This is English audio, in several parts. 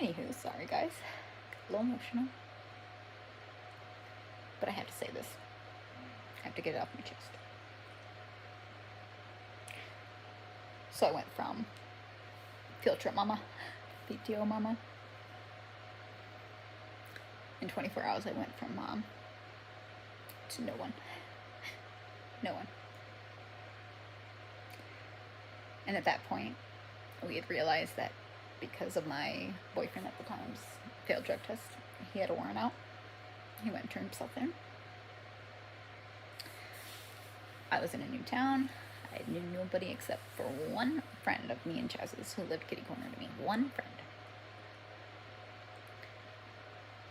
Anywho, sorry guys. Got a little emotional. But I have to say this. I have to get it off my chest. So I went from field trip mama, PTO mama. In 24 hours, I went from mom to no one. No one. And at that point, we had realized that because of my boyfriend at the time's failed drug test, he had a warrant out. He went and turned himself in. I was in a new town. I knew nobody except for one friend of me and Chaz's who lived kitty corner to me. One friend.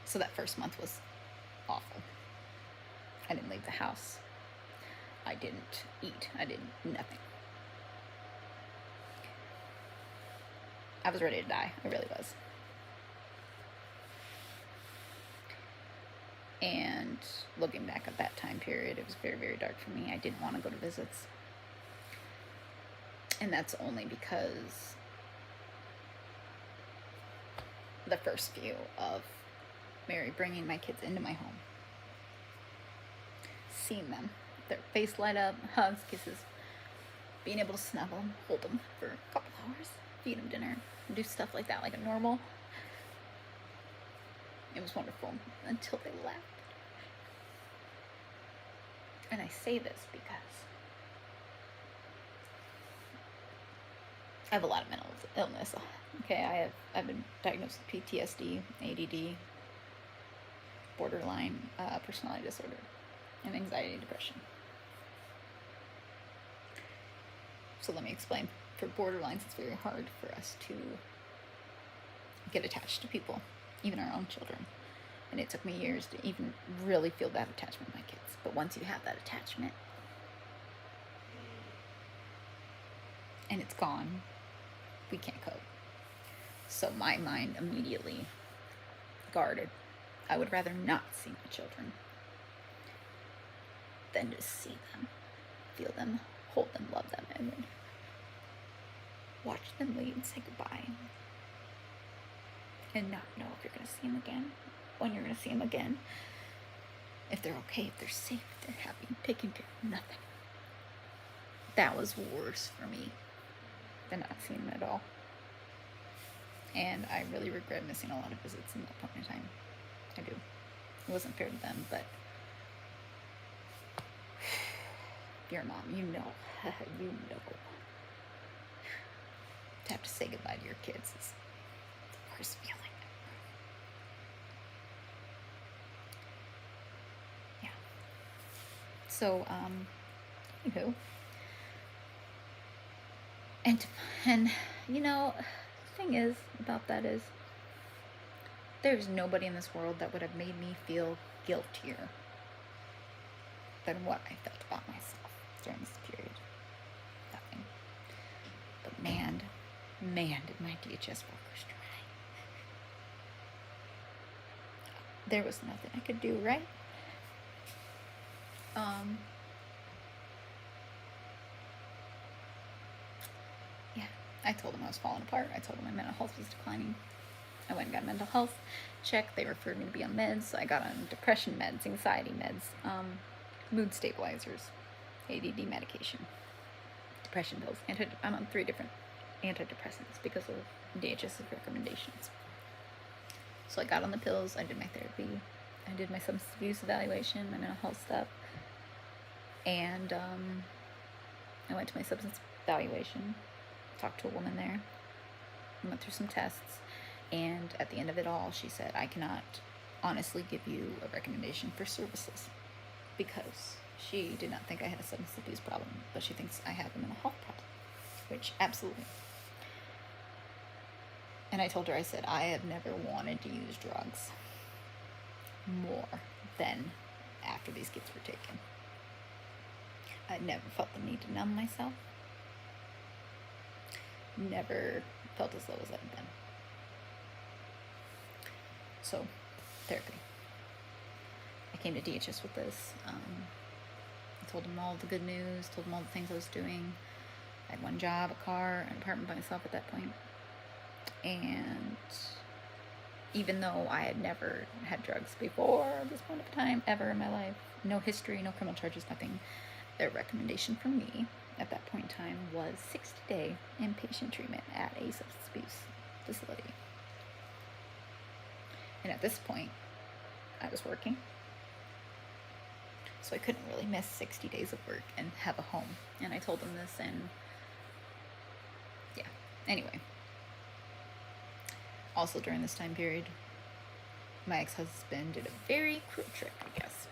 So that first month was awful. I didn't leave the house. I didn't eat. I did nothing. I was ready to die. I really was. And looking back at that time period, it was very, very dark for me. I didn't want to go to visits. And that's only because the first few of Mary bringing my kids into my home, seeing them, their face light up, hugs, kisses, being able to snuggle them, hold them for a couple hours, feed them dinner, do stuff like that like a normal. It was wonderful until they left. And I say this because I have a lot of mental illness. Okay, I've been diagnosed with PTSD, ADD, borderline personality disorder, and anxiety and depression. So let me explain. For borderlines, it's very hard for us to get attached to people, even our own children. And it took me years to even really feel that attachment with my kids. But once you have that attachment and it's gone, we can't cope. So my mind immediately guarded. I would rather not see my children than just see them, feel them, hold them, love them, and then watch them leave and say goodbye. And not know if you're going to see them again, when you're going to see them again, if they're okay, if they're safe, if they're happy, taken care of, nothing. That was worse for me than not seeing them at all. And I really regret missing a lot of visits in that point in time. I do. It wasn't fair to them, but if you're a mom, you know. You know. To have to say goodbye to your kids is the worst feeling. Yeah. So, anywho. And you know, the thing is about that is there's nobody in this world that would have made me feel guiltier than what I felt about myself during this period. Nothing. But man, did my DHS workers try. There was nothing I could do, right? Yeah, I told them I was falling apart. I told them my mental health was declining. I went and got a mental health check. They referred me to be on meds. So I got on depression meds, anxiety meds, mood stabilizers, ADD medication, depression pills. I'm on 3 different antidepressants because of DHS's recommendations. So I got on the pills. I did my therapy. I did my substance abuse evaluation, my mental health stuff. And I went to my substance evaluation, talked to a woman there, went through some tests. And at the end of it all, she said, I cannot honestly give you a recommendation for services because she did not think I had a substance abuse problem, but she thinks I have a mental health problem, which absolutely. And I told her, I said, I have never wanted to use drugs more than after these kids were taken. I never felt the need to numb myself. Never felt as low as I've been. So, therapy. I came to DHS with this. I told them all the good news, told them all the things I was doing. I had one job, a car, an apartment by myself at that point. And even though I had never had drugs before this point of time ever in my life. No history, no criminal charges, nothing. Their recommendation for me at that point in time was 60-day inpatient treatment at a substance abuse facility. And at this point, I was working, so I couldn't really miss 60 days of work and have a home. And I told them this, and yeah, anyway. Also during this time period, my ex-husband did a very cruel trick, I guess.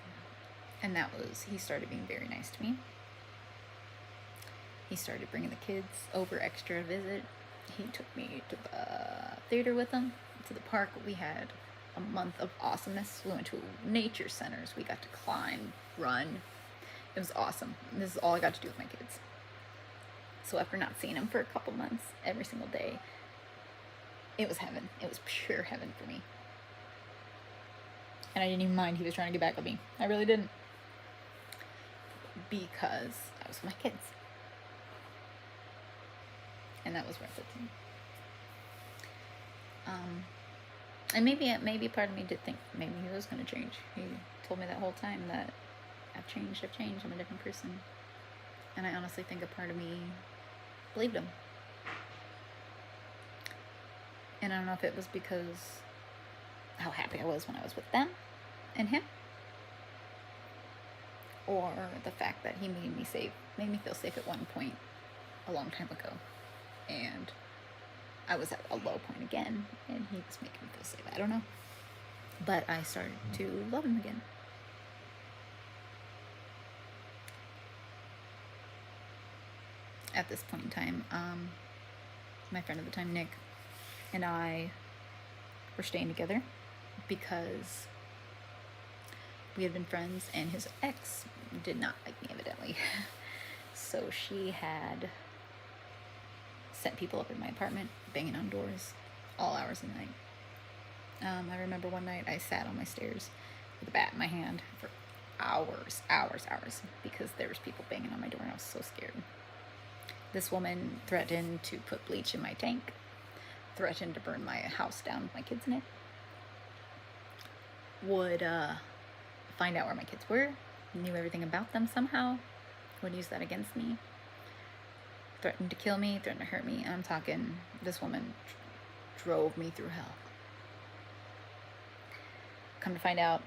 And that was, he started being very nice to me. He started bringing the kids over extra to visit. He took me to the theater with him, to the park. We had a month of awesomeness. We went to nature centers. We got to climb, run. It was awesome. This is all I got to do with my kids. So after not seeing him for a couple months, every single day, it was heaven. It was pure heaven for me. And I didn't even mind he was trying to get back with me. I really didn't. Because I was with my kids. And that was worth it to me. And maybe part of me did think maybe he was going to change. He told me that whole time that I've changed, I'm a different person. And I honestly think a part of me believed him. And I don't know if it was because how happy I was when I was with them and him, or the fact that he made me feel safe at one point a long time ago. And I was at a low point again, and he was making me feel safe. I don't know. But I started to love him again. At this point in time, my friend at the time, Nick, and I were staying together because we had been friends, and his ex did not like me, evidently. So she had sent people up in my apartment, banging on doors, all hours of the night. I remember one night I sat on my stairs with a bat in my hand for hours, because there was people banging on my door, and I was so scared. This woman threatened to put bleach in my tank, threatened to burn my house down with my kids in it, would find out where my kids were, knew everything about them somehow, would use that against me, threatened to kill me, threatened to hurt me. And I'm talking, this woman drove me through hell. Come to find out,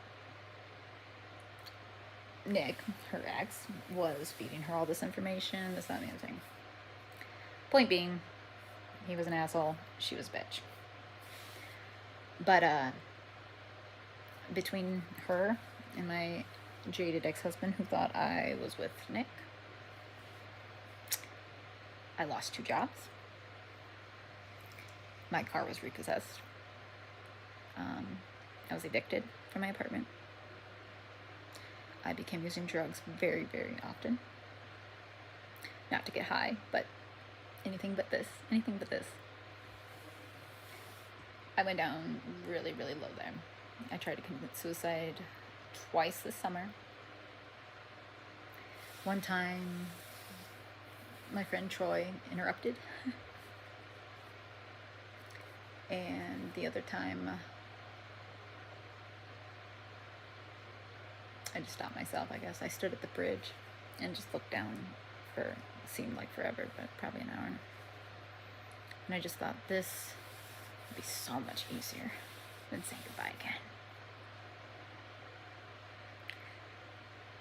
Nick, her ex, was feeding her all this information, this, that, and the other thing. Point being, he was an asshole, she was a bitch. But between her and my jaded ex-husband who thought I was with Nick, I lost 2 jobs. My car was repossessed. I was evicted from my apartment. I became using drugs very, very often. Not to get high, but anything but this. I went down really, really low there. I tried to commit suicide twice this summer. One time, my friend Troy interrupted. And the other time, I just stopped myself, I guess. I stood at the bridge and just looked down for, seemed like forever, but probably an hour. And I just thought, this would be so much easier than saying goodbye again.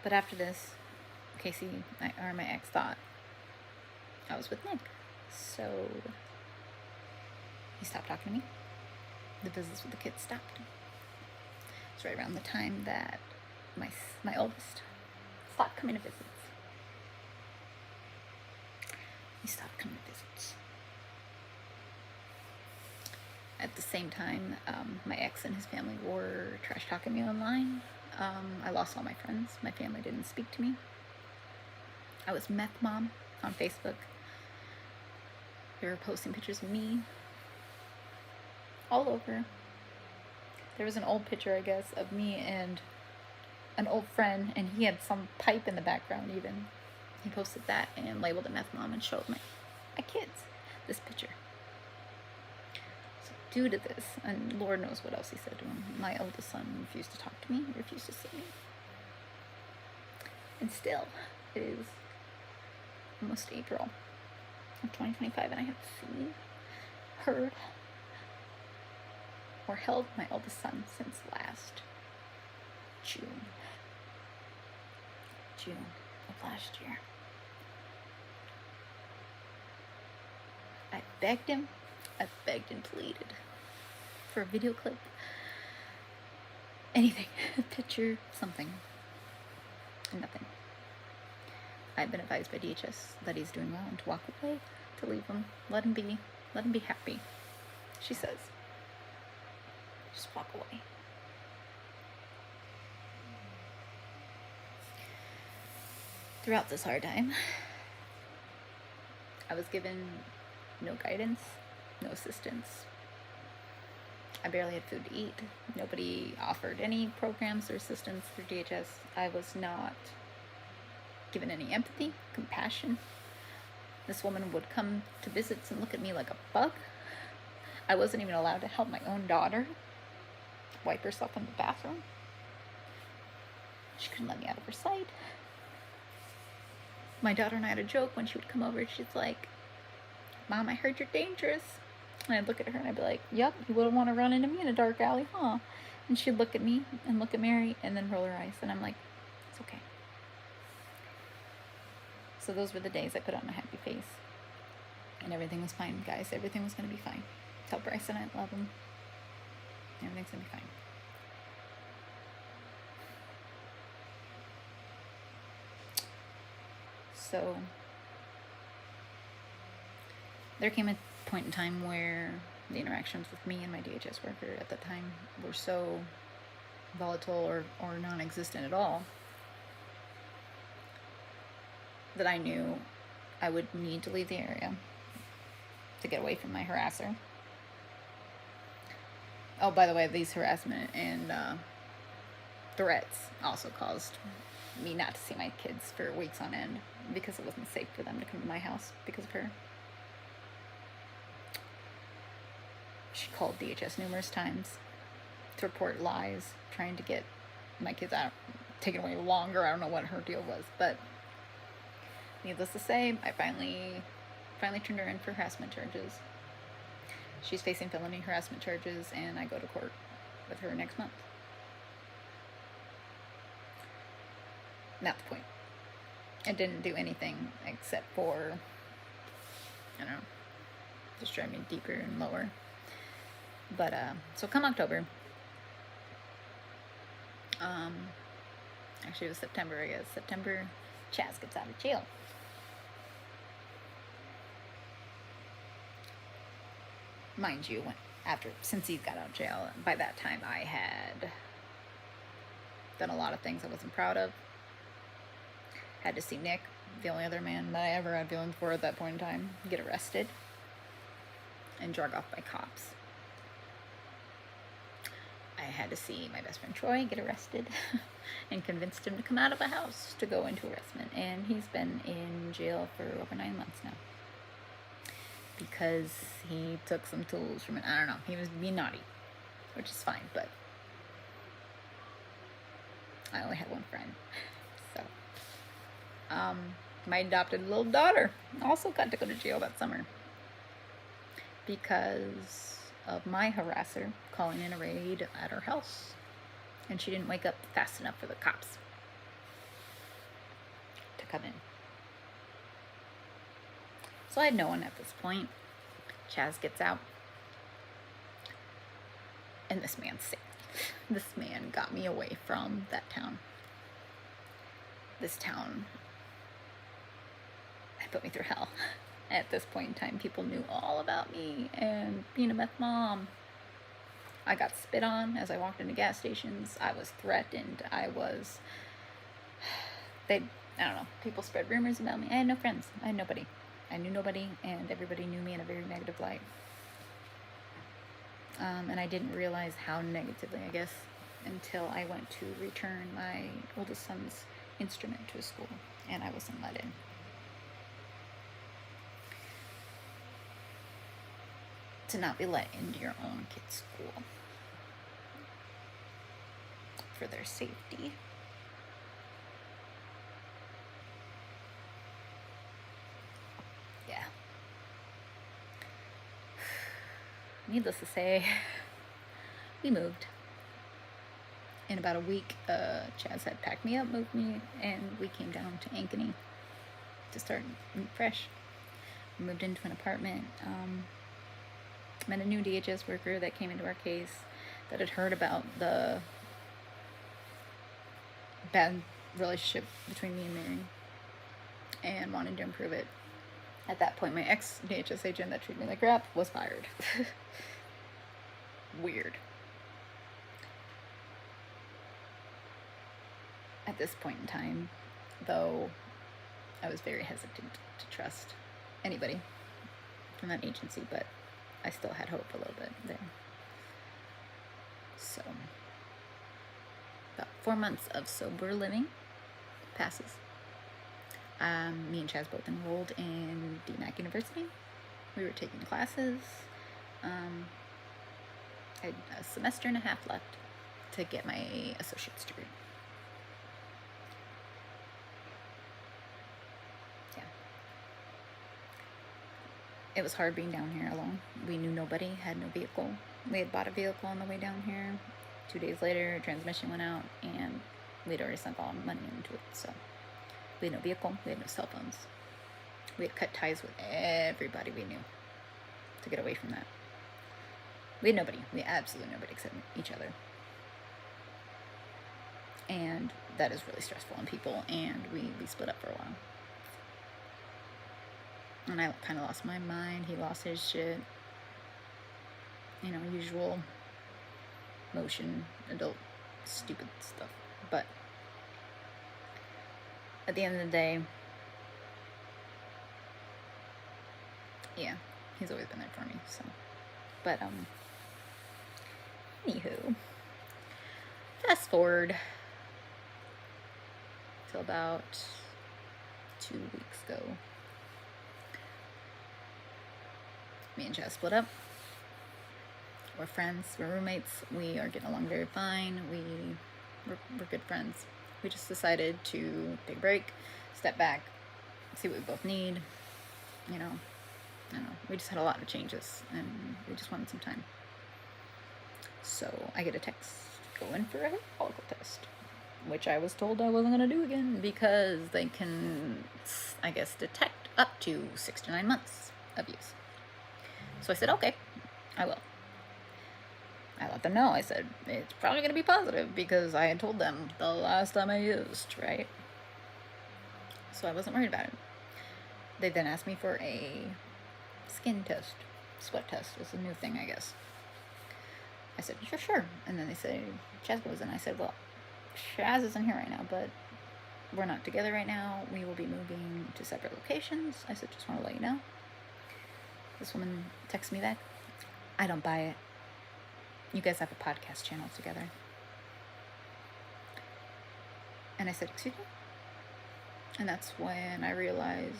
But after this, Casey, or my ex, thought I was with Nick. So he stopped talking to me. The visits with the kids stopped. It's right around the time that my oldest stopped coming to visits. He stopped coming to visits. At the same time, my ex and his family were trash talking me online. I lost all my friends. My family didn't speak to me. I was meth mom on Facebook. They were posting pictures of me all over. There was an old picture, I guess, of me and an old friend, and he had some pipe in the background even. He posted that and labeled it meth mom and showed my kids this picture. So due to this, and Lord knows what else he said to him, my oldest son refused to talk to me, refused to see me. And still, it is almost April of 2025, and I haven't seen, heard, or held my oldest son since last June of last year. I begged him, I begged and pleaded for a video clip, anything, a picture, something, and nothing. I've been advised by DHS that he's doing well and to walk away, to leave him, let him be happy. She says, just walk away. Throughout this hard time, I was given no guidance, no assistance. I barely had food to eat. Nobody offered any programs or assistance through DHS. I was not given any empathy, compassion. This woman would come to visits and look at me like a bug. I wasn't even allowed to help my own daughter wipe herself in the bathroom. She couldn't let me out of her sight. My daughter and I had a joke when she would come over. She's like, Mom, I heard you're dangerous. And I'd look at her and I'd be like, yep, you wouldn't want to run into me in a dark alley, huh? And she'd look at me and look at Mary and then roll her eyes. And I'm like, it's okay. So those were the days I put on a happy face. And everything was fine, guys. Everything was going to be fine. Tell Bryson I love him. Everything's going to be fine. So there came a point in time where the interactions with me and my DHS worker at the time were so volatile or non-existent at all that I knew I would need to leave the area to get away from my harasser. Oh, by the way, these harassment and threats also caused me not to see my kids for weeks on end because it wasn't safe for them to come to my house because of her. She called DHS numerous times to report lies, trying to get my kids out, taken away longer. I don't know what her deal was, but needless to say, I finally turned her in for harassment charges. She's facing felony harassment charges, and I go to court with her next month. Not the point. I didn't do anything except for, I don't know, just drive me deeper and lower. But, so come October, actually it was September, I guess. September, Chaz gets out of jail. Mind you, since he got out of jail, by that time I had done a lot of things I wasn't proud of. Had to see Nick, the only other man that I ever had feelings for at that point in time, get arrested and drug off by cops. I had to see my best friend Troy get arrested and convinced him to come out of the house to go into arrestment. And he's been in jail for over 9 months now because he took some tools from it. I don't know. He was being naughty, which is fine, but I only had one friend. So, my adopted little daughter also got to go to jail that summer because of my harasser calling in a raid at her house, and she didn't wake up fast enough for the cops to come in. So I had no one at this point. Chaz gets out, and this man saved me. This man got me away from that town. This town put me through hell. At this point in time, people knew all about me and being a meth mom. I got spit on as I walked into gas stations. I was threatened. I don't know, people spread rumors about me. I had no friends. I had nobody. I knew nobody, and everybody knew me in a very negative light. And I didn't realize how negatively, I guess, until I went to return my oldest son's instrument to a school, and I wasn't let in. to not be let into your own kid's school for their safety. Yeah. Needless to say, we moved. In about a week, Chaz had packed me up, moved me, and we came down to Ankeny to start fresh. We moved into an apartment. Met a new DHS worker that came into our case that had heard about the bad relationship between me and Mary and wanted to improve it. At that point, my ex-DHS agent that treated me like crap was fired. Weird. At this point in time, though, I was very hesitant to trust anybody from that agency, but I still had hope a little bit there. So, about 4 months of sober living passes. Me and Chaz both enrolled in DMAC University. We were taking classes. I had a semester and a half left to get my associate's degree. Yeah. It was hard being down here alone. We knew nobody, had no vehicle. We had bought a vehicle on the way down here. 2 days later, transmission went out, and we'd already sunk all money into it, so we had no vehicle, we had no cell phones. We had cut ties with everybody we knew to get away from that. We had nobody. We had absolutely nobody except each other. And that is really stressful on people, and we split up for a while. And I kind of lost my mind. He lost his shit. You know, usual motion, adult, stupid stuff. But at the end of the day, yeah, he's always been there for me, so. But, anywho, fast forward till about 2 weeks ago. Me and Chaz split up. We're friends, we're roommates, we are getting along very fine, we're good friends. We just decided to take a break, step back, see what we both need, you know, I don't know, we just had a lot of changes, and we just wanted some time. So I get a text, go in for a hair follicle test, which I was told I wasn't going to do again, because they can, I guess, detect up to 6 to 9 months of use. So I said, okay, I will. I let them know. I said, it's probably going to be positive, because I had told them the last time I used, right? So I wasn't worried about it. They then asked me for a skin test. Sweat test is a new thing, I guess. I said, sure. And then they said, Chaz goes in. I said, well, Chaz isn't here right now, but we're not together right now. We will be moving to separate locations. I said, just want to let you know. This woman texted me back. I don't buy it. You guys have a podcast channel together. And I said, excuse me? And that's when I realized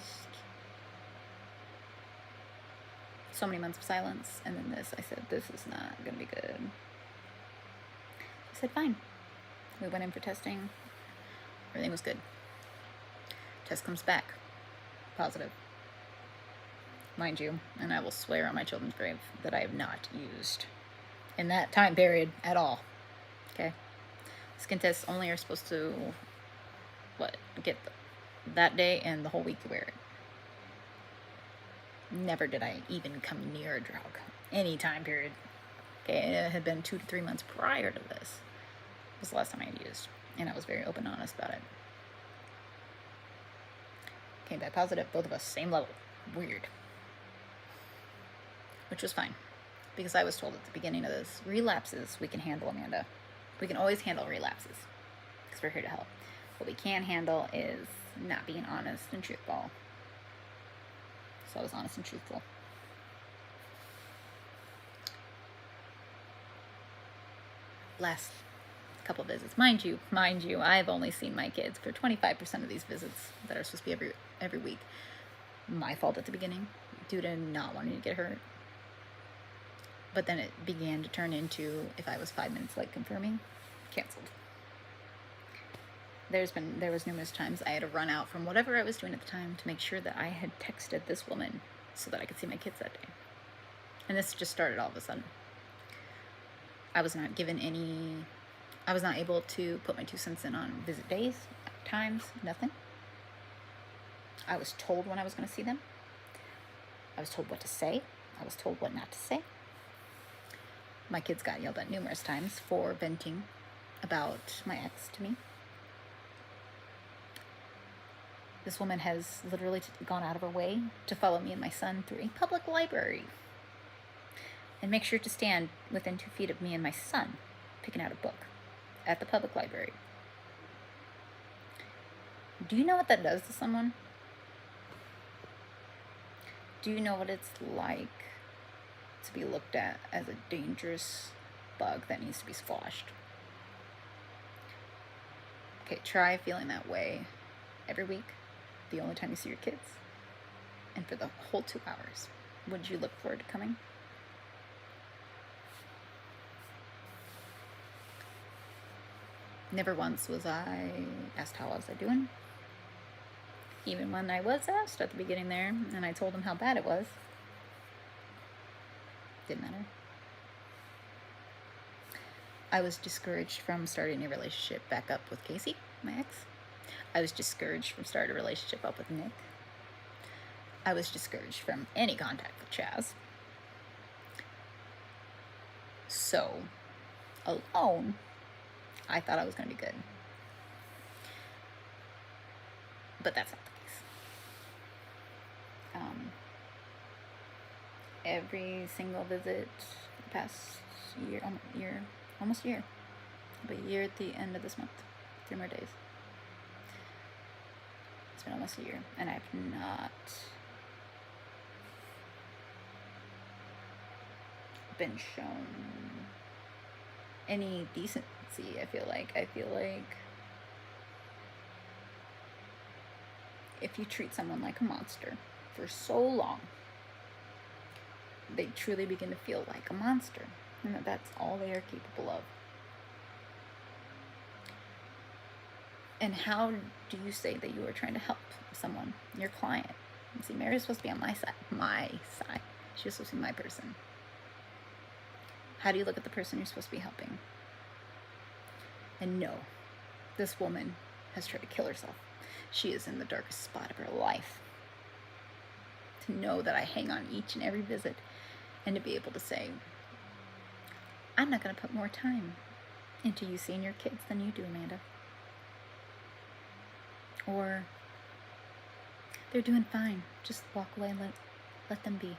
so many months of silence, and then this. I said, this is not going to be good. I said, fine. We went in for testing. Everything was good. Test comes back positive. Mind you, and I will swear on my children's grave that I have not used in that time period at all. Okay? Skin tests only are supposed to, get that day and the whole week you wear it. Never did I even come near a drug. Any time period. Okay, it had been 2 to 3 months prior to this. Was the last time I had used. And I was very open and honest about it. Came back positive, both of us, same level. Weird. Which was fine. Because I was told at the beginning of this, relapses we can handle, Amanda. We can always handle relapses. Because we're here to help. What we can't handle is not being honest and truthful. So I was honest and truthful. Last couple visits. Mind you, I've only seen my kids for 25% of these visits that are supposed to be every week. My fault at the beginning, due to not wanting to get hurt. But then it began to turn into, if I was 5 minutes late confirming, canceled. There was numerous times I had to run out from whatever I was doing at the time to make sure that I had texted this woman so that I could see my kids that day. And this just started all of a sudden. I was not able to put my 2 cents in on visit days, times, nothing. I was told when I was going to see them. I was told what to say. I was told what not to say. My kids got yelled at numerous times for venting about my ex to me. This woman has literally gone out of her way to follow me and my son through a public library and make sure to stand within 2 feet of me and my son picking out a book at the public library. Do you know what that does to someone? Do you know what it's like to be looked at as a dangerous bug that needs to be squashed? Okay, try feeling that way every week, the only time you see your kids, and for the whole 2 hours. Would you look forward to coming? Never once was I asked how was I doing. Even when I was asked at the beginning there, and I told him how bad it was, didn't matter. I was discouraged from starting a relationship back up with Casey, my ex. I was discouraged from starting a relationship up with Nick. I was discouraged from any contact with Chaz. So, alone, I thought I was going to be good. But that's not the case. Every single visit the past almost a year. It'll be a year at the end of this month. 3 more days. It's been almost a year, and I've not been shown any decency. I feel like if you treat someone like a monster for so long, they truly begin to feel like a monster, and that's all they are capable of. And how do you say that you are trying to help someone, your client? And see, Mary's supposed to be on my side. She's supposed to be my person. How do you look at the person you're supposed to be helping? And no, this woman has tried to kill herself. She is in the darkest spot of her life. To know that I hang on each and every visit, and to be able to say, I'm not going to put more time into you seeing your kids than you do, Amanda. Or, they're doing fine. Just walk away and let them be.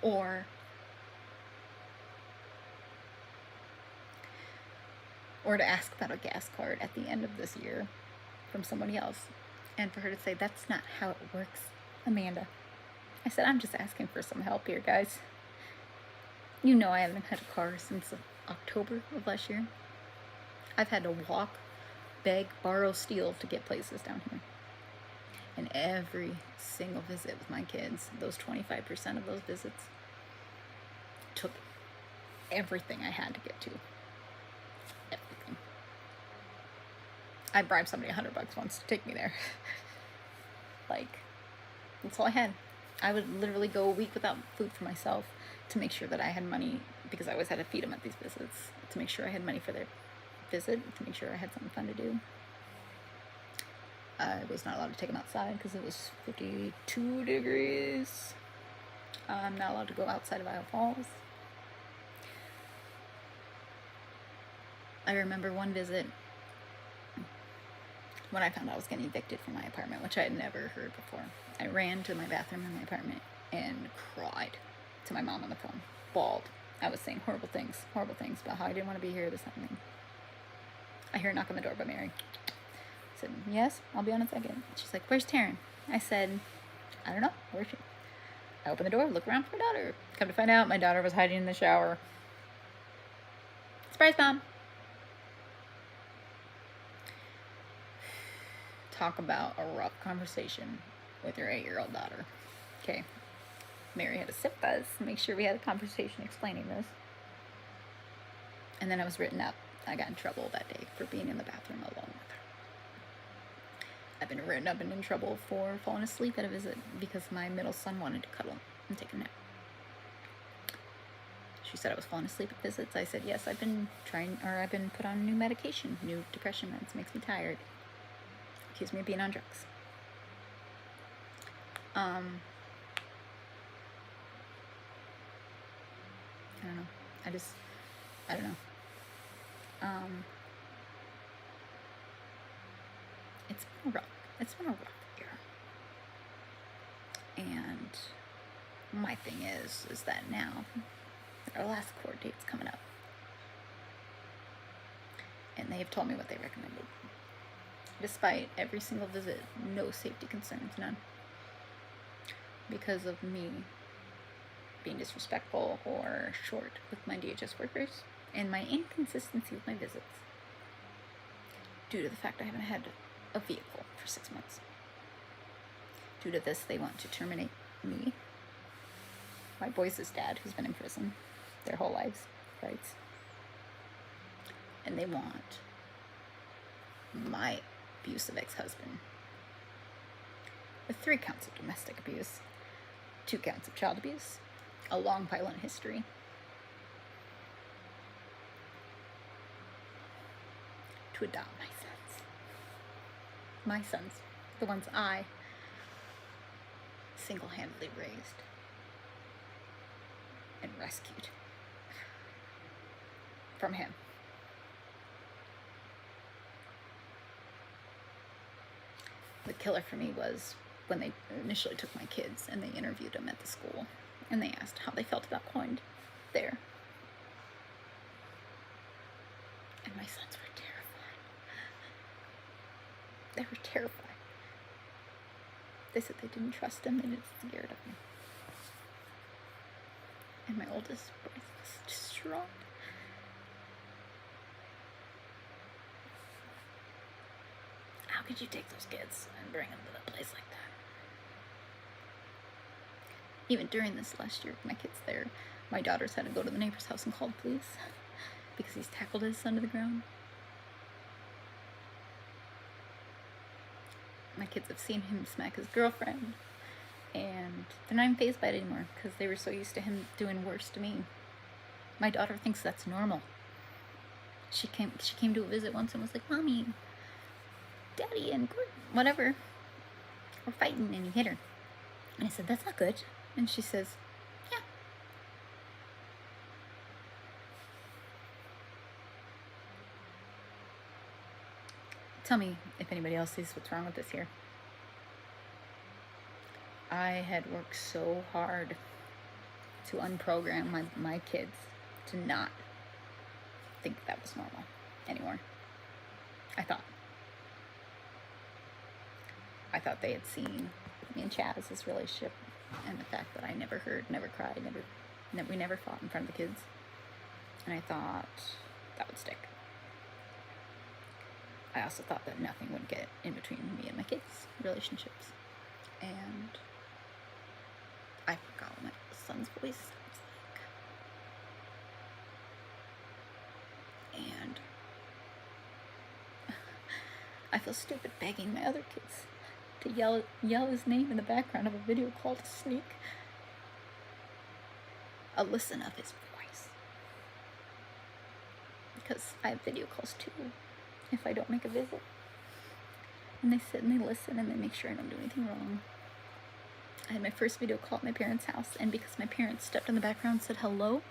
Or to ask about a gas card at the end of this year from somebody else, and for her to say, that's not how it works, Amanda. I said, I'm just asking for some help here, guys. You know I haven't had a car since October of last year. I've had to walk, beg, borrow, steal to get places down here. And every single visit with my kids, those 25% of those visits, took everything I had to get to. Everything. I bribed somebody $100 once to take me there. Like, that's all I had. I would literally go a week without food for myself to make sure that I had money, because I always had to feed them at these visits, to make sure I had money for their visit, to make sure I had something fun to do. I was not allowed to take them outside because it was 52 degrees. I'm not allowed to go outside of Iowa Falls. I remember one visit when I found out I was getting evicted from my apartment, which I had never heard before. I ran to my bathroom in my apartment and cried to my mom on the phone, bawled. I was saying horrible things about how I didn't want to be here, this, that, and thing. I hear a knock on the door by Mary. I said, yes, I'll be on in a second. She's like, where's Taryn? I said, I don't know, where's she? I opened the door, look around for my daughter. Come to find out, my daughter was hiding in the shower. Surprise, Mom. Talk about a rough conversation with your 8-year-old daughter. Okay. Mary had to sit with us, make sure we had a conversation explaining this. And then I was written up. I got in trouble that day for being in the bathroom alone with her. I've been written up and in trouble for falling asleep at a visit because my middle son wanted to cuddle and take a nap. She said I was falling asleep at visits. I said, yes, I've been put on new medication, new depression meds, makes me tired. Accused me of being on drugs. I don't know. I don't know. It's been a rough year. And my thing is that now our last court date's coming up. And they've told me what they recommended. Despite every single visit, no safety concerns, none. Because of me being disrespectful or short with my DHS workers and my inconsistency with my visits due to the fact I haven't had a vehicle for 6 months. Due to this, they want to terminate me, my boys' dad, who's been in prison their whole lives, rights, and they want my abusive ex-husband with 3 counts of domestic abuse, 2 counts of child abuse, a long violent history, to adopt my sons, the ones I single-handedly raised and rescued from him. The killer for me was when they initially took my kids and they interviewed them at the school and they asked how they felt about going there. And my sons were terrified. They were terrified. They said they didn't trust him, they were scared of him. And my oldest boy was distraught. How could you take those kids and bring them to a place like that? Even during this last year with my kids there, my daughters had to go to the neighbor's house and call the police because he's tackled his son to the ground. My kids have seen him smack his girlfriend, and they're not even fazed by it anymore because they were so used to him doing worse to me. My daughter thinks that's normal. She came to a visit once and was like, Mommy, Daddy and whatever were fighting and you hit her. And I said, that's not good. And she says, yeah. Tell me if anybody else sees what's wrong with this here. I had worked so hard to unprogram my kids to not think that was normal anymore. I thought they had seen me and Chaz's relationship and the fact that I never hurt, never cried, we never fought in front of the kids. And I thought that would stick. I also thought that nothing would get in between me and my kids' relationships. And I forgot what my son's voice sounds like. And I feel stupid begging my other kids to yell his name in the background of a video call to sneak a listen of his voice. Because I have video calls too, if I don't make a visit. And they sit and they listen and they make sure I don't do anything wrong. I had my first video call at my parents' house, and because my parents stepped in the background and said hello,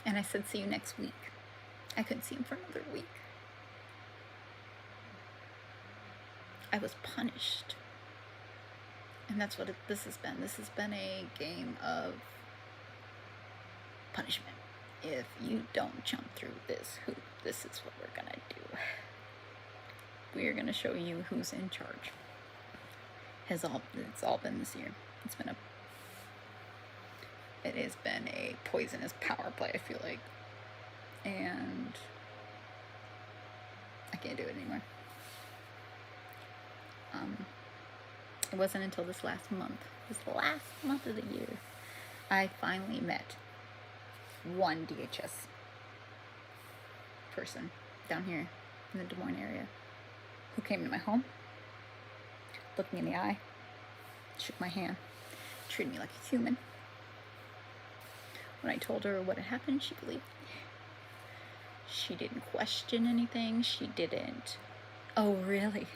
and I said, see you next week, I couldn't see him for another week. I was punished. And that's what this has been. This has been a game of punishment. If you don't jump through this hoop, this is what we're gonna do. We are gonna show you who's in charge. It's all been this year. It has been a poisonous power play, I feel like. And I can't do it anymore. It wasn't until this last month, of the year, I finally met one DHS person down here in the Des Moines area who came to my home, looked me in the eye, shook my hand, treated me like a human. When I told her what had happened, she believed me. She didn't question anything. She didn't, oh really?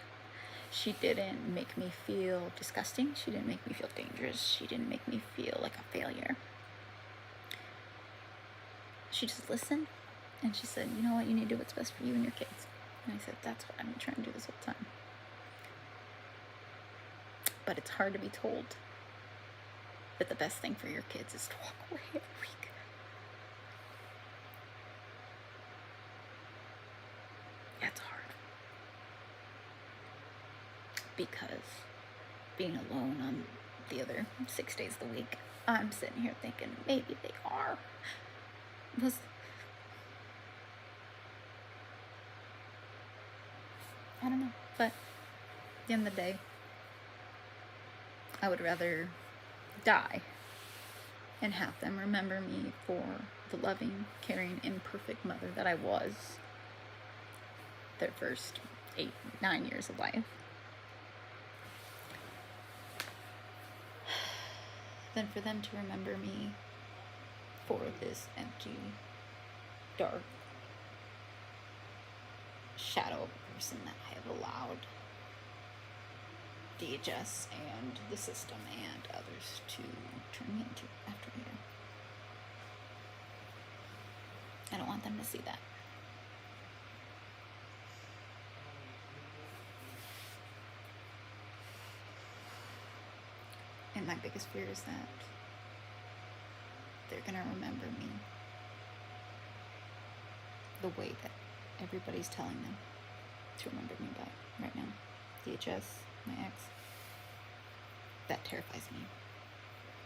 She didn't make me feel disgusting. She didn't make me feel dangerous. She didn't make me feel like a failure. She just listened, and she said, you know what, you need to do what's best for you and your kids. And I said, that's what I've been trying to do this whole time. But it's hard to be told that the best thing for your kids is to walk away every week. That's hard. Because being alone on the other 6 days of the week, I'm sitting here thinking maybe they are. I don't know. But at the end of the day, I would rather die and have them remember me for the loving, caring, imperfect mother that I was their first 8-9 years of life, than for them to remember me for this empty, dark shadow person that I have allowed DHS and the system and others to turn me into after a year. I don't want them to see that. And my biggest fear is that they're gonna remember me the way that everybody's telling them to remember me by right now. DHS, my ex. That terrifies me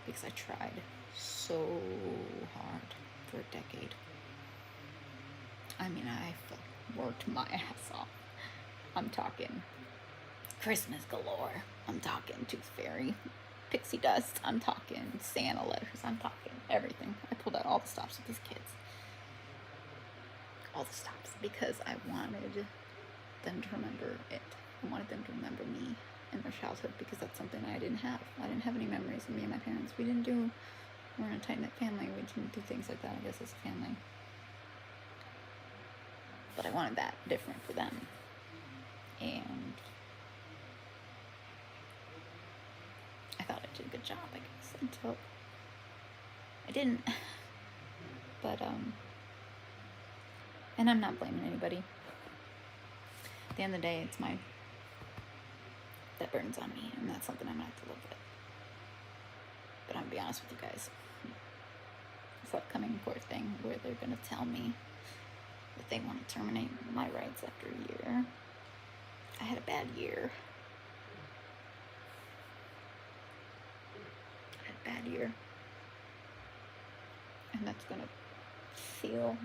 because I tried so hard for a decade. I mean, I worked my ass off. I'm talking Christmas galore. I'm talking Tooth Fairy, pixie dust. I'm talking Santa letters. I'm talking everything. I pulled out all the stops with these kids. All the stops, because I wanted them to remember it. I wanted them to remember me in their childhood, because that's something I didn't have. I didn't have any memories of me and my parents. We're in a tight-knit family. We didn't do things like that, I guess, as a family. But I wanted that different for them. And I thought I did a good job, I guess, until I didn't. But, and I'm not blaming anybody. At the end of the day, it's that burns on me, and that's something I'm gonna have to live with. But I'm gonna be honest with you guys. This upcoming court thing where they're gonna tell me that they want to terminate my rights after a year. I had a bad year. And that's gonna feel